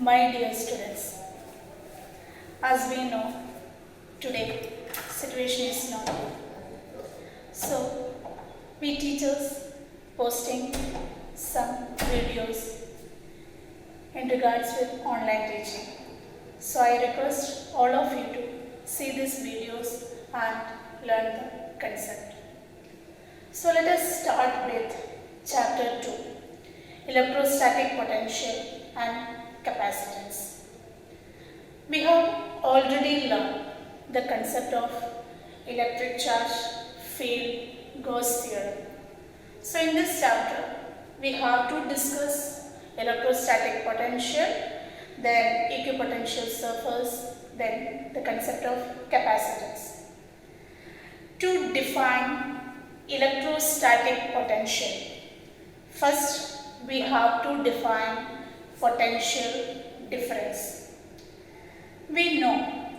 My dear students, as we know, today situation is not good. So, we teachers posting some videos in regards with online teaching. So, I request all of you to see these videos and learn the concept. So, let us start with Chapter 2, Electrostatic Potential and Capacitance. We have already learned the concept of electric charge, field, Gauss theorem. So in this chapter, we have to discuss electrostatic potential, then equipotential surface, then the concept of capacitance. To define electrostatic potential, first we have to define potential difference. We know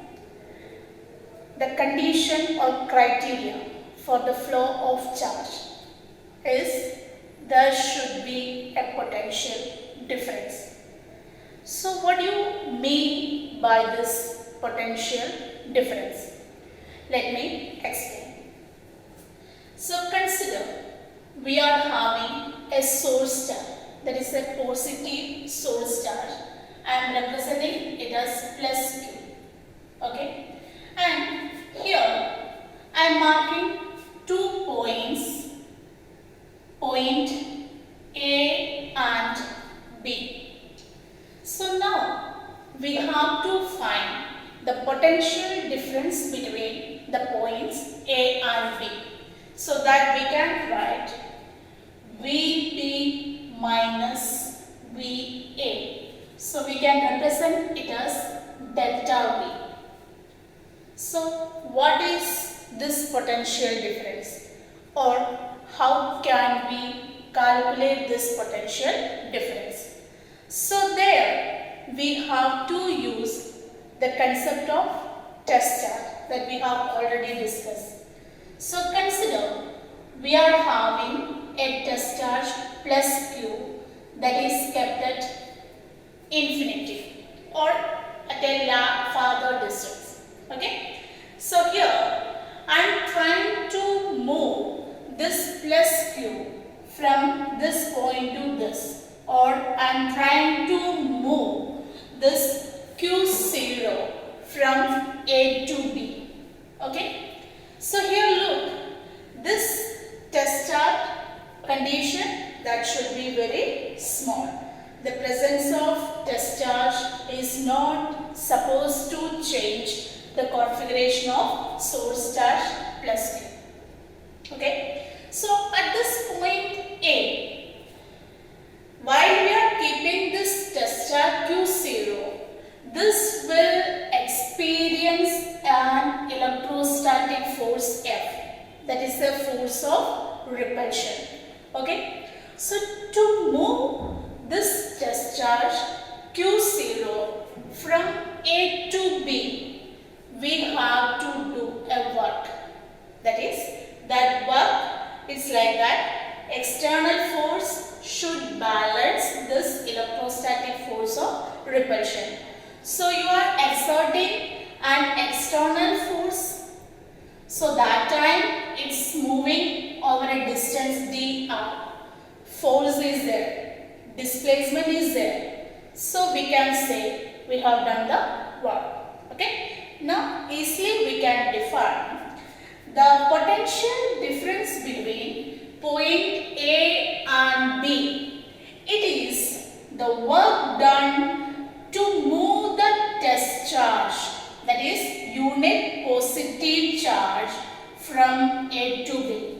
the condition or criteria for the flow of charge is there should be a potential difference. So what do you mean by this potential difference? Let me explain. So consider we are having a source charge, that is a positive source charge. I am representing it as plus Q. Okay? And here I am marking 2 points, point A and B. So now we have to find the potential difference between the points A and B. So that we can write VB minus VA. So we can represent it as delta V. So what is this potential difference, or how can we calculate this potential difference? So there we have to use the concept of test charge that we have already discussed. So consider we are having a test charge plus Q that is kept at infinity or at a farther distance. Okay? So here I am trying to move this plus Q from this point to this, or I am trying to move this Q0 from A to B. Okay? So here look, this test charge condition that should be very small. The presence of test charge is not supposed to change the configuration of source charge plus Q. Okay? So at this point A, while we are keeping this test charge Q0, this will experience an electrostatic force F, that is the force of repulsion. Okay? So to move this test charge Q0 from A to B, we have to do a work. That work is like that. External force should balance this electrostatic force of repulsion. So you are exerting an external force. So that time it's moving over a distance dr. Force is there. Displacement is there. So we can say we have done the work. Okay? Now easily we can define the potential difference between point A and B. It is the work done to move the test charge, that is unit positive charge, from A to B.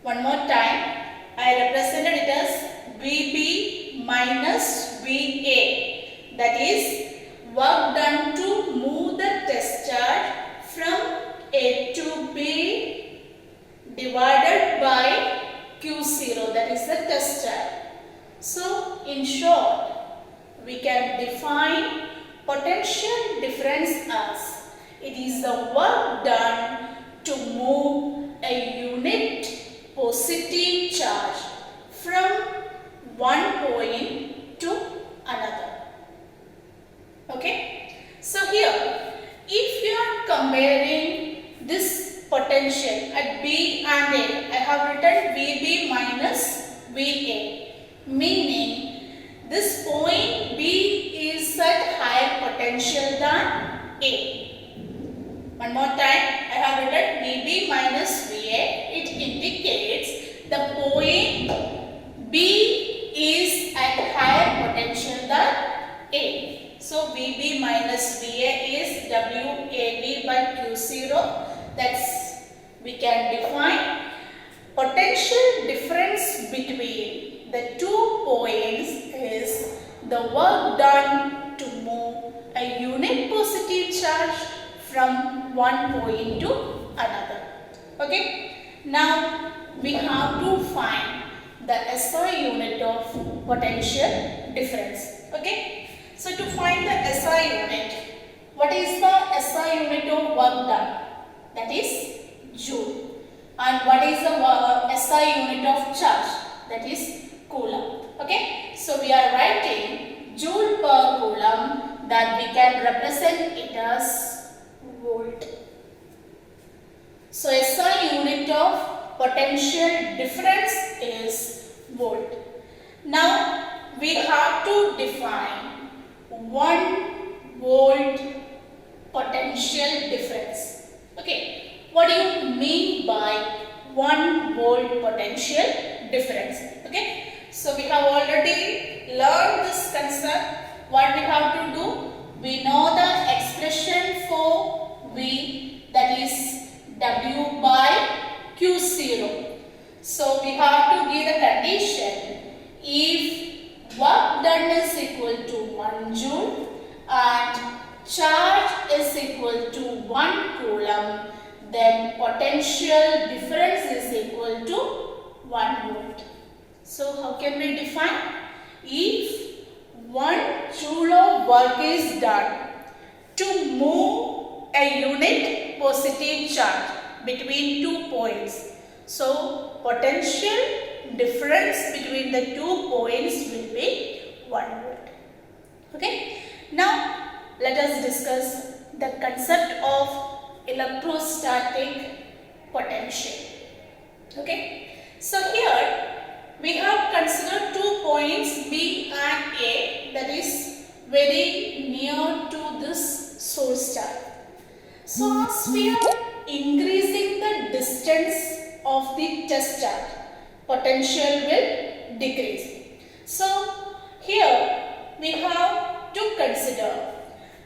One more time, I represented it as VB minus VA, that is work done to move the test charge from A to B divided by Q0, that is the test charge. So in short, we can define potential difference as it is the work done to move a unit positive charge from one point to another. more time, I have written VB minus VA. It indicates the point B is at higher potential than A. So VB minus VA is WAB by Q0. That's we can define potential difference between the 2 points is the work done to move a unit positive charge from one point to another. Okay. Now we have to find the SI unit of potential difference. Okay. So to find the SI unit, what is the SI unit of work done? That is Joule. And what is the SI unit of charge? That is Coulomb. Okay. So we are writing Joule per Coulomb, that we can represent it as volt. So SI unit of potential difference is volt. Now we have to define 1 volt potential difference. Okay, what do you mean by 1 volt potential difference? Okay, so we have already learned this concept. What we have to do? We know the expression for V, that is W by Q0. So we have to give the condition if work done is equal to 1 joule and charge is equal to 1 coulomb, then potential difference is equal to 1 volt. So how can we define? If 1 joule of work is done to move a unit positive charge between 2 points, so potential difference between the 2 points will be 1 volt. Okay. Now let us discuss the concept of electrostatic potential. Okay. So here we have considered 2 points B and A, that is very near to this source charge. So as we are increasing the distance of the test charge, potential will decrease. So here we have to consider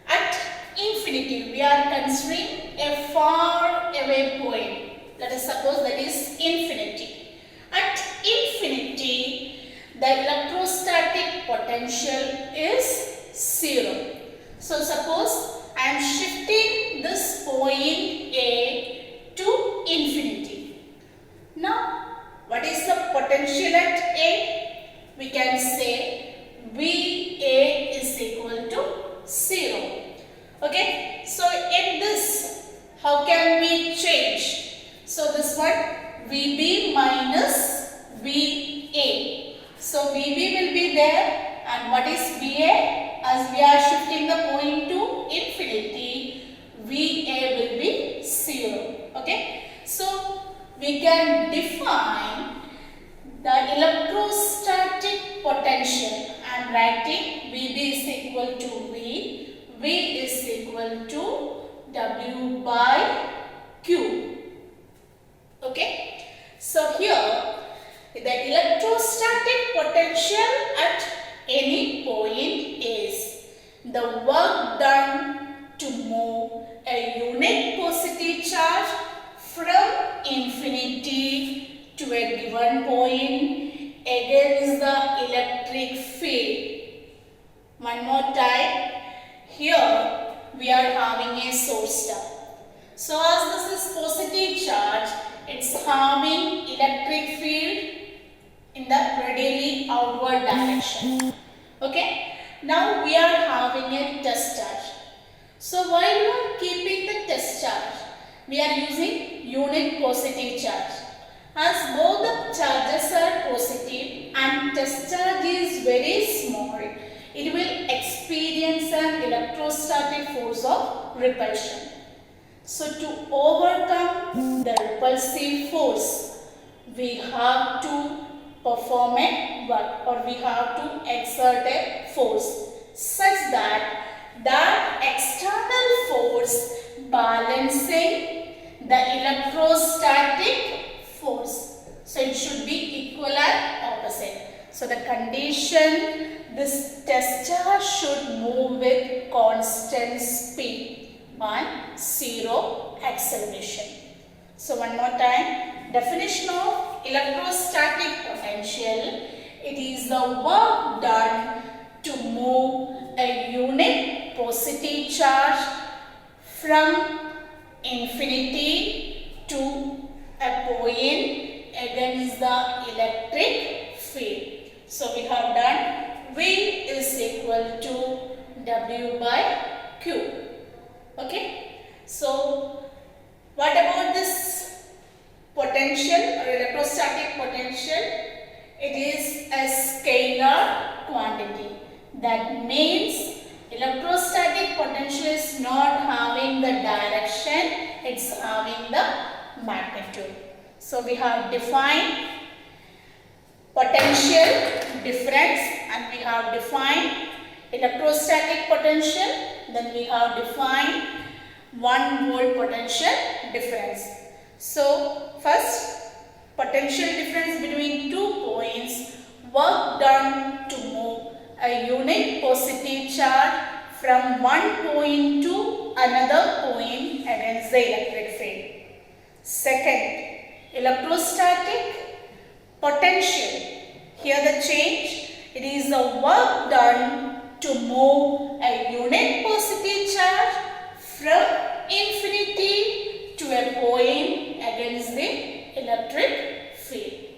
at infinity, we are considering a far away point. Let us suppose that is infinity. At infinity, the electrostatic potential is 0. So suppose I am shifting this point A to infinity. Now, what is the potential at A? We can say VA is equal to 0. Okay. So in this, how can we change? So this one, VB minus VA. So VB will be there, and what is VA? As we are shifting the point to infinity, VA will be 0. Okay. So we can define the electrostatic potential. I am writing VB is equal to V, V is equal to W by Q. Okay. So here the electrostatic potential at any point is the work done to move a unit positive charge from infinity to a given point against the electric field. One more time. Here we are having a source star. So as this is positive charge, it's having electric field in the radially outward direction. Okay. Now we are having a test charge. So while we are keeping the test charge, we are using unit positive charge. As both the charges are positive and test charge is very small, it will experience an electrostatic force of repulsion. So to overcome the repulsive force, we have to perform a work, or we have to exert a force such that that external force balancing the electrostatic force. So it should be equal and opposite. So the condition, this test charge should move with constant speed and zero acceleration. So one more time, definition of electrostatic potential. It is the work done to move a unit positive charge from infinity to a point against the electric field. So we have done V is equal to W by Q. Okay. So what about this potential or electrostatic potential? It is a scalar quantity. That means electrostatic potential is not having the direction, it's having the magnitude. So we have defined potential difference and we have defined electrostatic potential, then we have defined 1 volt potential difference. So first, potential difference between 2 points, work done to move a unit positive charge from one point to another point against the electric field. Second, electrostatic potential. Here the change, it is the work done to move a unit positive charge from infinity to a point against the electric field.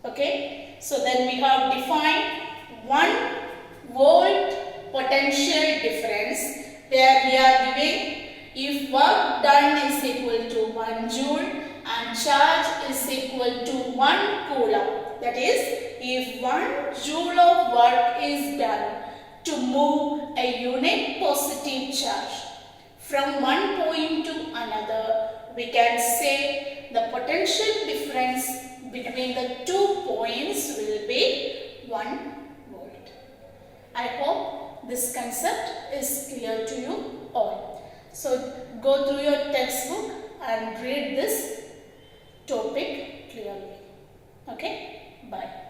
Okay, so then we have defined 1 volt potential difference where we are giving if work done is equal to 1 joule and charge is equal to 1 coulomb. That is, if 1 joule of work is done to move a unit positive charge from one point to another, we can say the potential difference between the 2 points will be 1 volt. I hope this concept is clear to you all. So go through your textbook and read this topic clearly. Okay, bye.